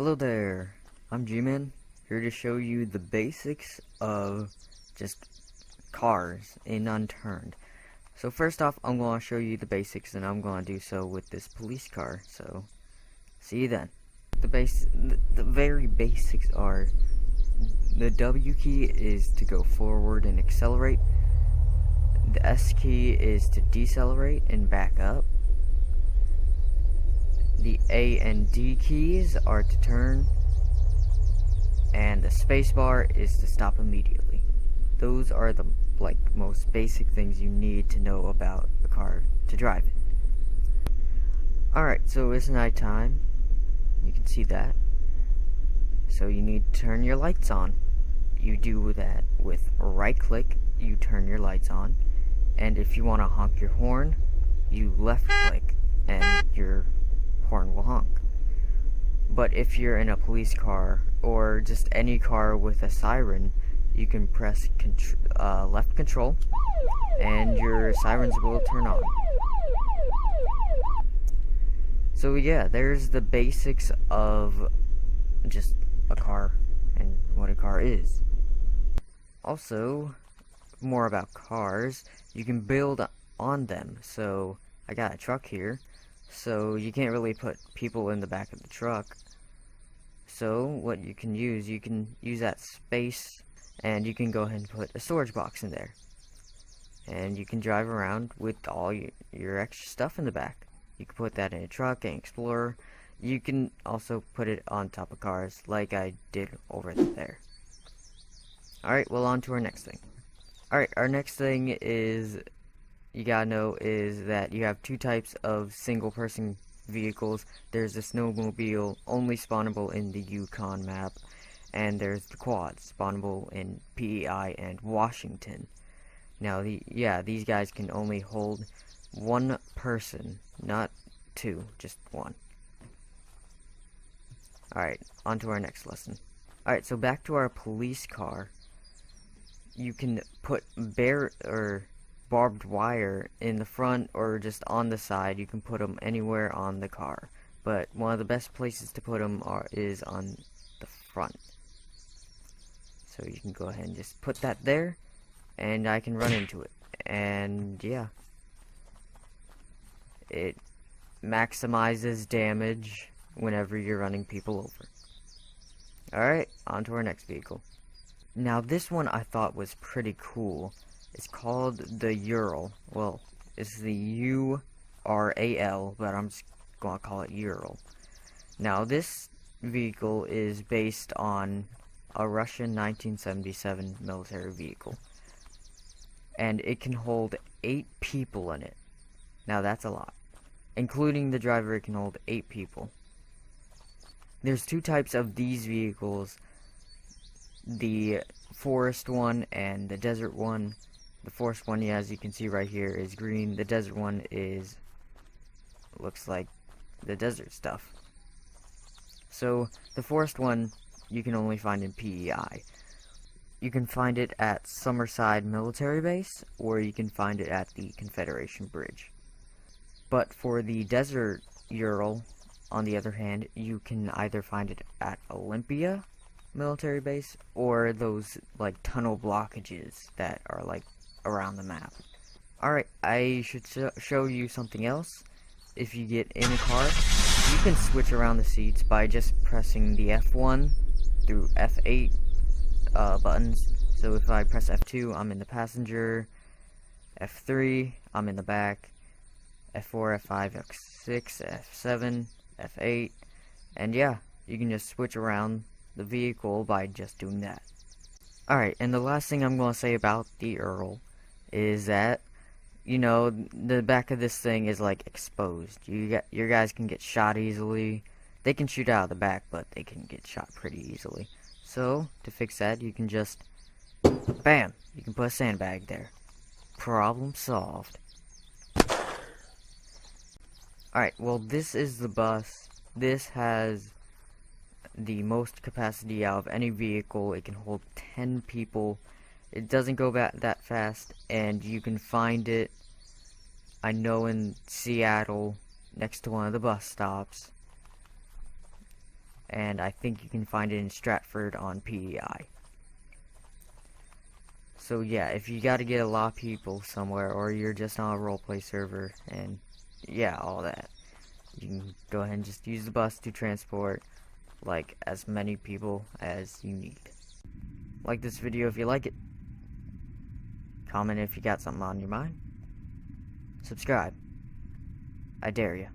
Hello there, I'm G-Man, here to show you the basics of just cars in Unturned. So first off, I'm going to show you the basics, and I'm going to do so with this police car, so see you then. The very basics are, the W key is to go forward and accelerate, the S key is to decelerate and back up, the A and D keys are to turn, and the space bar is to stop immediately. Those are the most basic things you need to know about a car to drive it. Alright, so it's nighttime. You can see that. So you need to turn your lights on. You do that with right click, you turn your lights on. And if you want to honk your horn, you left click and your horn will honk. But if you're in a police car or just any car with a siren, you can press left control and your sirens will turn on. So yeah, there's the basics of just a car and what a car is. Also, more about cars, you can build on them. So I got a truck here, so you can't really put people in the back of the truck. So what you can use that space, and you can go ahead and put a storage box in there. And you can drive around with all your extra stuff in the back. You can put that in a truck, an Explorer. You can also put it on top of cars like I did over there. Alright, well, on to our next thing. Alright, our next thing is, you gotta know, is that you have two types of single person vehicles. There's the snowmobile, only spawnable in the Yukon map, and there's the quad, spawnable in PEI and Washington. Now, these guys can only hold one person, not two, just one. Alright, on to our next lesson. Alright, so back to our police car. You can put barbed wire in the front or just on the side. You can put them anywhere on the car, but one of the best places to put them is on the front. So you can go ahead and just put that there, and I can run into it, and yeah, it maximizes damage whenever you're running people over. Alright, on to our next vehicle. Now this one I thought was pretty cool. It's called the Ural. Well, it's the U-R-A-L, but I'm just gonna call it Ural. Now this vehicle is based on a Russian 1977 military vehicle, and it can hold 8 people in it. Now that's a lot. Including the driver, it can hold 8 people. There's two types of these vehicles, the forest one and the desert one. The forest one, yeah, as you can see right here, is green. The desert one looks like the desert stuff. So the forest one you can only find in PEI. You can find it at Summerside Military Base, or you can find it at the Confederation Bridge. But for the desert Ural, on the other hand, you can either find it at Olympia Military Base, or those tunnel blockages that are around the map. Alright, I should show you something else. If you get in a car, you can switch around the seats by just pressing the F1 through F8 buttons. So if I press F2, I'm in the passenger, F3, I'm in the back, F4, F5, F6, F7, F8, and yeah, you can just switch around the vehicle by just doing that. Alright, and the last thing I'm going to say about the Ural is that, the back of this thing is exposed. Your guys can get shot easily. They can shoot out of the back, but they can get shot pretty easily. So to fix that, you can just bam, you can put a sandbag there. Problem solved. Alright, well, this is the bus. This has the most capacity out of any vehicle. It can hold 10 people. It doesn't go that fast, and you can find it, I know, in Seattle, next to one of the bus stops. and I think you can find it in Stratford on PEI. So yeah, if you gotta get a lot of people somewhere, or you're just on a roleplay server, and yeah, all that, you can go ahead and just use the bus to transport, like, as many people as you need. Like this video if you like it. Comment if you got something on your mind. Subscribe. I dare you.